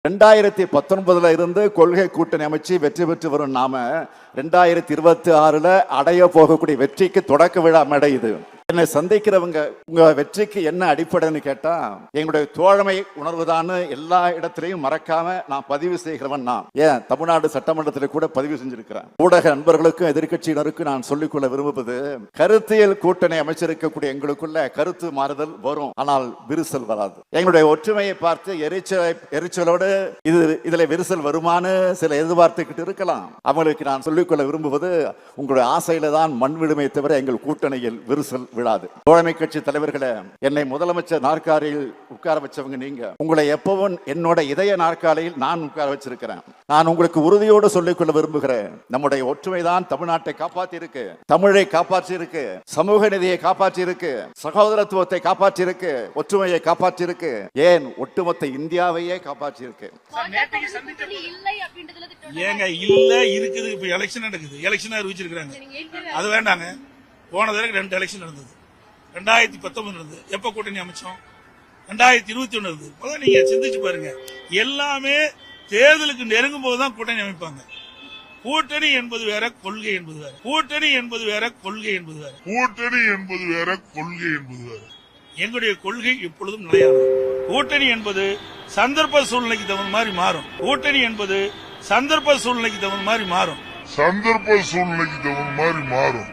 2019 இருந்து கொள்கை கூட்டணி அமைச்சு வெற்றி பெற்று வரும் நாம 2026 அடைய போகக்கூடிய வெற்றிக்கு தொடக்க விழா மேடை இது. என்னை சந்திக்கிறவங்க உங்க வெற்றிக்கு என்ன அடிப்படைன்னு கேட்டா எங்களுடைய தோழமை உணர்வுதான் எல்லா இடத்திலையும் மறக்காம நான் பதிவு செய்கிறவன். நான் ஏன் தமிழ்நாடு சட்டமன்றத்தில் கூட பதிவு செஞ்சிருக்கிறேன். ஊடக நண்பர்களுக்கும் எதிர்கட்சியினருக்கும் நான் சொல்லிக்கொள்ள விரும்புவது, கருத்தியல் கூட்டணி அமைச்சிருக்கக்கூடிய எங்களுக்குள்ள கருத்து மாறுதல் வரும், ஆனால் விரிசல் வராது. எங்களுடைய ஒற்றுமையை பார்த்து எரிச்சலோடு இதுல விரிசல் வருமானு சில எதிர்பார்த்துக்கிட்டு இருக்கலாம். அவங்களுக்கு நான் சொல்லிக்கொள்ள விரும்புவது, உங்களுடைய ஆசையில தான் மண் விடுமை தவிர எங்கள் கூட்டணியில் விரிசல் விழாது. தோழமை கட்சி தலைவர்களே, என்னை முதலமைச்சர் நாற்காலியில் உட்கார வச்சவங்க நீங்க. உங்களை எப்பவும் என்னோட இதய நாற்காலியில் நான் உட்கார வச்சிருக்கிறேன். நான் உங்களுக்கு உறுதியோடு சொல்லிக்கொள்ள விரும்புகிறேன், நம்முடைய ஒற்றுமை தான் தமிழ்நாட்டை காப்பாற்றி இருக்கு, தமிழை காப்பாற்றி இருக்கு, சமூக நீதியை காப்பாற்றி இருக்கு, சகோதரத்துவத்தை காப்பாற்றி இருக்கு, ஒற்றுமையை காப்பாற்றி இருக்கு, ஏன் ஒட்டுமொத்த இந்தியாவையே காப்பாற்றி இருக்கு. ஏங்க இல்ல இருக்குது. இப்ப எலெக்ஷன் நடக்குது, எலெக்ஷன் அறிவிச்சிருக்காங்க. அது வேண்டாங்க. போன தடவை 2 எலெக்ஷன் நடந்தது. 2019 நடந்தது. எப்ப கூட்டணி அமைச்சோம்? 2021 நடந்தது. முதல்ல நீங்க சிந்திச்சு பாருங்க. எல்லாமே தேர்தலுக்கு நெருங்கும் போதுதான் கூட்டணி அமைப்பாங்க. கூட்டணி என்பது வேற, கொள்கை என்பது வேற. கூட்டணி என்பது வேற, கொள்கை என்பது வேற. கூட்டணி என்பது வேற, கொள்கை என்பது வேற. எங்களுடைய கொள்கை எப்பொழுதும் நிலையானது. கூட்டணி என்பது சந்தர்ப்ப சூழ்நிலைக்கு தகுந்த மாதிரி மாறும். கூட்டணி என்பது சந்தர்ப்ப சூழ்நிலைக்கு தகுந்த மாதிரி மாறும். சந்தர்ப்ப சூழ்நிலைக்கு தகுந்த மாதிரி மாறும்.